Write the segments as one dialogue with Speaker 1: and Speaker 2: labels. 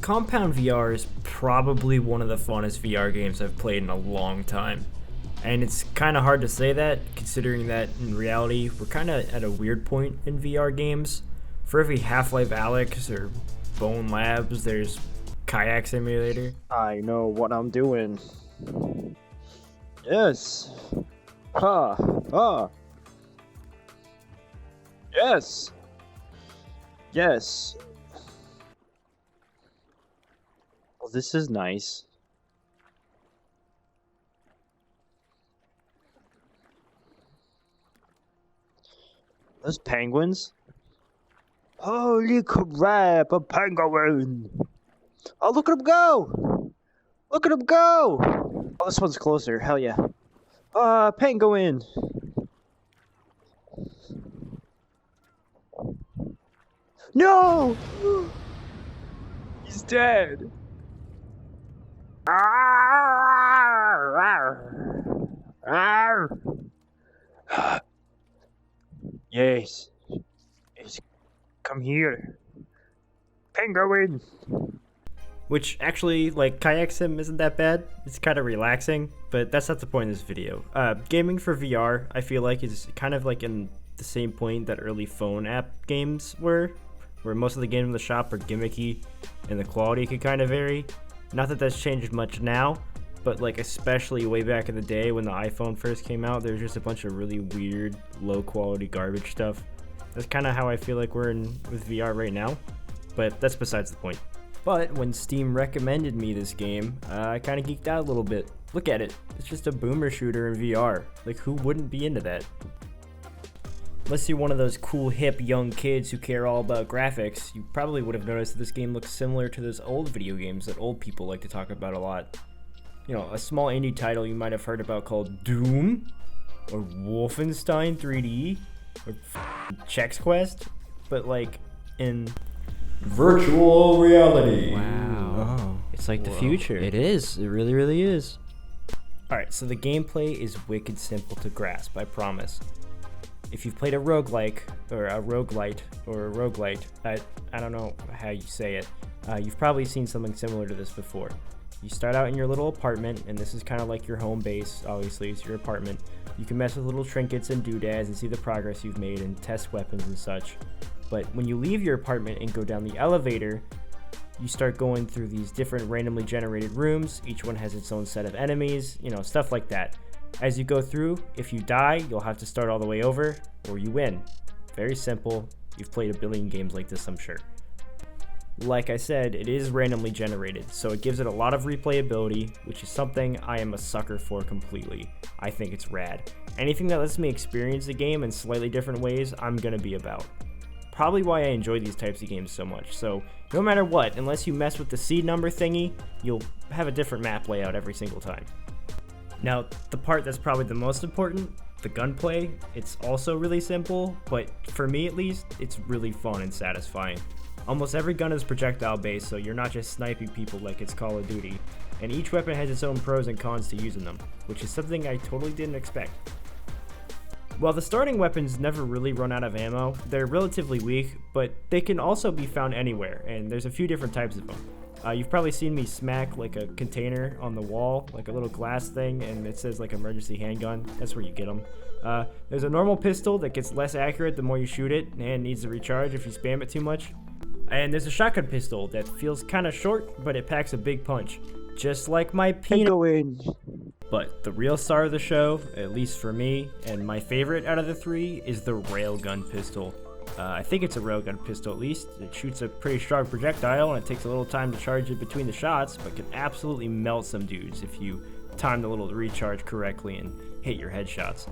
Speaker 1: Compound VR is probably one of the funnest VR games I've played in a long time. And it's kind of hard to say that, considering that in reality, we're kind of at a weird point in VR games. For every Half-Life Alyx or Bone Labs, there's Kayak Simulator.
Speaker 2: I know what I'm doing. Yes. Ha. Ha. Yes. Yes. Well, this is nice. Those penguins? Holy crap, a penguin! Oh, look at him go! Look at him go! Oh, this one's closer, hell yeah. Penguin! No! He's dead! Yes. Yes. Come here. Penguin!
Speaker 1: Which actually, like, Kayak Sim isn't that bad. It's kind of relaxing, but that's not the point of this video. Gaming for VR, I feel like, is kind of like in the same point that early phone app games were, where most of the games in the shop are gimmicky and the quality could kind of vary. Not that that's changed much now, but like especially way back in the day when the iPhone first came out, there was just a bunch of really weird, low quality garbage stuff. That's kind of how I feel like we're in with VR right now, but that's besides the point. But when Steam recommended me this game, I kind of geeked out a little bit. Look at it, it's just a boomer shooter in VR. Like, who wouldn't be into that? Unless you're one of those cool, hip, young kids who care all about graphics, you probably would have noticed that this game looks similar to those old video games that old people like to talk about a lot. You know, a small indie title you might have heard about called Doom, or Wolfenstein 3D, or Chex Quest, but like in
Speaker 3: virtual reality.
Speaker 1: Wow.
Speaker 3: Oh.
Speaker 1: It's like the
Speaker 3: Whoa.
Speaker 1: future.
Speaker 3: It is. It really, really is.
Speaker 1: Alright, so the gameplay is wicked simple to grasp, I promise. If you've played a roguelike, or a roguelite, or a roguelite, I don't know how you say it, you've probably seen something similar to this before. You start out in your little apartment, and this is kind of like your home base, obviously, it's your apartment. You can mess with little trinkets and doodads and see the progress you've made and test weapons and such. But when you leave your apartment and go down the elevator, you start going through these different randomly generated rooms. Each one has its own set of enemies, you know, stuff like that. As you go through, if you die, you'll have to start all the way over, or you win. Very simple. You've played a billion games like this, I'm sure. Like I said, it is randomly generated, so it gives it a lot of replayability, which is something I am a sucker for completely. I think it's rad. Anything that lets me experience the game in slightly different ways, I'm gonna be about. Probably why I enjoy these types of games so much, so no matter what, unless you mess with the seed number thingy, you'll have a different map layout every single time. Now, the part that's probably the most important, the gunplay, it's also really simple, but for me at least, it's really fun and satisfying. Almost every gun is projectile based, so you're not just sniping people like it's Call of Duty, and each weapon has its own pros and cons to using them, which is something I totally didn't expect. While the starting weapons never really run out of ammo, they're relatively weak, but they can also be found anywhere, and there's a few different types of them. You've probably seen me smack like a container on the wall, like a little glass thing, and it says like emergency handgun. That's where you get them. There's a normal pistol that gets less accurate the more you shoot it, and needs to recharge if you spam it too much. And there's a shotgun pistol that feels kind of short, but it packs a big punch, just like my peanut.
Speaker 2: Penguin!
Speaker 1: But the real star of the show, at least for me, and my favorite out of the three, is the railgun pistol. I think it's a railgun pistol at least. It shoots a pretty strong projectile and it takes a little time to charge it between the shots, but can absolutely melt some dudes if you time the little recharge correctly and hit your headshots.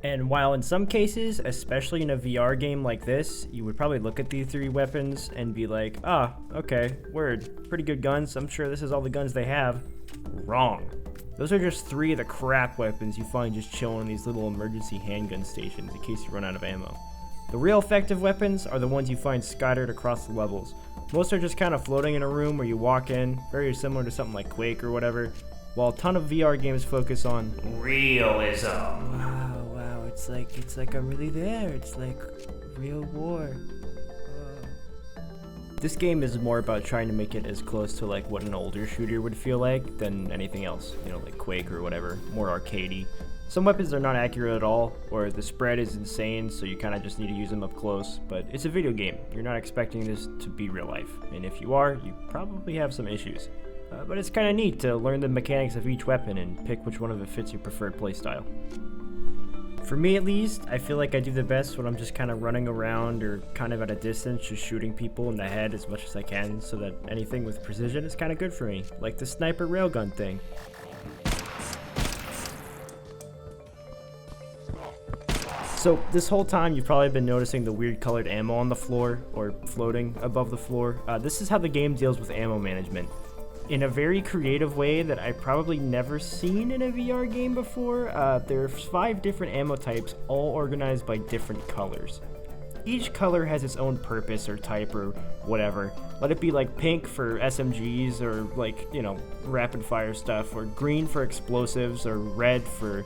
Speaker 1: And while in some cases, especially in a VR game like this, you would probably look at these three weapons and be like, ah, okay, word, pretty good guns, I'm sure this is all the guns they have. Wrong. Those are just three of the crap weapons you find just chilling in these little emergency handgun stations in case you run out of ammo. The real effective weapons are the ones you find scattered across the levels. Most are just kind of floating in a room where you walk in, very similar to something like Quake or whatever, while a ton of VR games focus on realism.
Speaker 3: Wow, it's like I'm really there. It's like real war.
Speaker 1: This game is more about trying to make it as close to like what an older shooter would feel like than anything else, you know, like Quake or whatever, more arcadey. Some weapons are not accurate at all, or the spread is insane, so you kind of just need to use them up close, but it's a video game. You're not expecting this to be real life, and if you are, you probably have some issues. But it's kind of neat to learn the mechanics of each weapon and pick which one of it fits your preferred playstyle. For me at least, I feel like I do the best when I'm just kind of running around or kind of at a distance, just shooting people in the head as much as I can, so that anything with precision is kind of good for me, like the sniper railgun thing. So this whole time you've probably been noticing the weird colored ammo on the floor, or floating above the floor. This is how the game deals with ammo management. In a very creative way that I've probably never seen in a VR game before. There's 5 different ammo types, all organized by different colors. Each color has its own purpose or type or whatever. Let it be like pink for SMGs or like, you know, rapid fire stuff, or green for explosives, or red for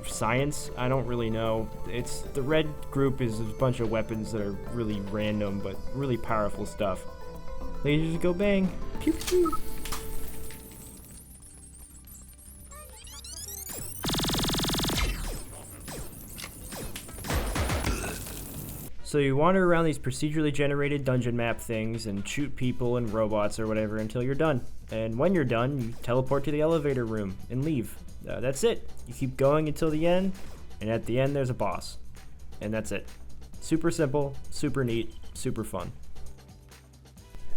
Speaker 1: science. I don't really know. It's the red group is a bunch of weapons that are really random but really powerful stuff. Lasers go bang. Pew pew. So you wander around these procedurally generated dungeon map things and shoot people and robots or whatever until you're done. And when you're done, you teleport to the elevator room and leave. That's it. You keep going until the end, and at the end there's a boss. And that's it. Super simple, super neat, super fun.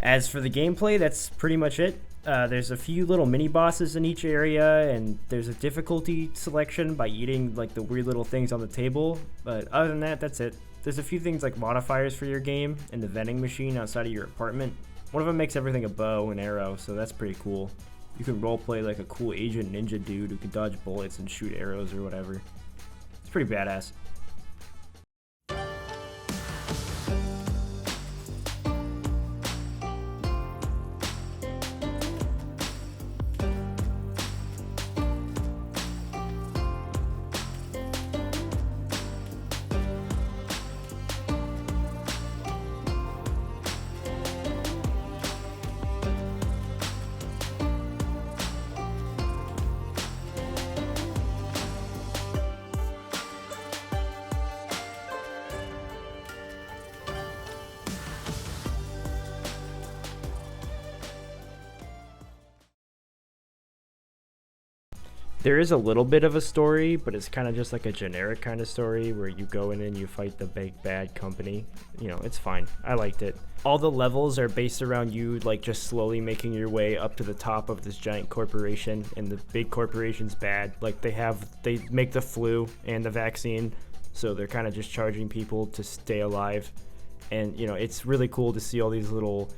Speaker 1: As for the gameplay, that's pretty much it. There's a few little mini bosses in each area, and there's a difficulty selection by eating like the weird little things on the table. But other than that, that's it. There's a few things like modifiers for your game and the vending machine outside of your apartment. One of them makes everything a bow and arrow, so that's pretty cool. You can roleplay like a cool agent ninja dude who can dodge bullets and shoot arrows or whatever. It's pretty badass. There is a little bit of a story, but it's kind of just like a generic kind of story where you go in and you fight the big bad company. You know, it's fine. I liked it. All the levels are based around you like just slowly making your way up to the top of this giant corporation, and the big corporation's bad. Like they make the flu and the vaccine, so they're kind of just charging people to stay alive. And you know, it's really cool to see all these little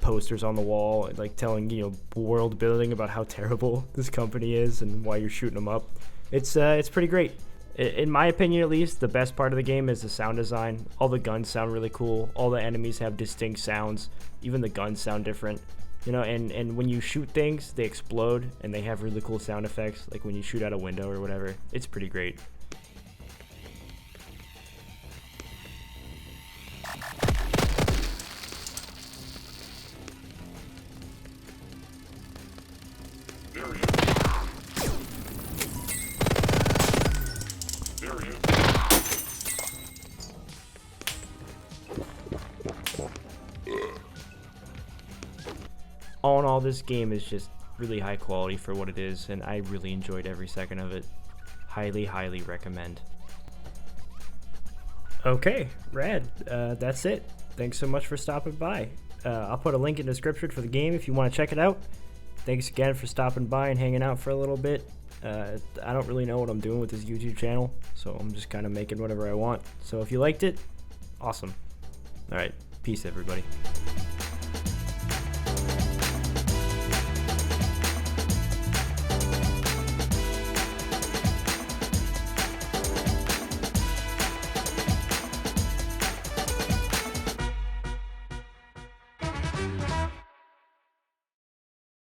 Speaker 1: posters on the wall like telling, you know, world building about how terrible this company is and why you're shooting them up. It's pretty great. In my opinion, at least, the best part of the game is the sound design. All the guns sound really cool. All the enemies have distinct sounds. Even the guns sound different, you know, and when you shoot things, they explode and they have really cool sound effects, like when you shoot out a window or whatever. It's pretty great. All in all, this game is just really high quality for what it is, and I really enjoyed every second of it. Highly, highly recommend. Okay, rad. That's it. Thanks so much for stopping by. I'll put a link in the description for the game if you want to check it out. Thanks again for stopping by and hanging out for a little bit. I don't really know what I'm doing with this YouTube channel, so I'm just kind of making whatever I want. So if you liked it, awesome. Alright, peace everybody.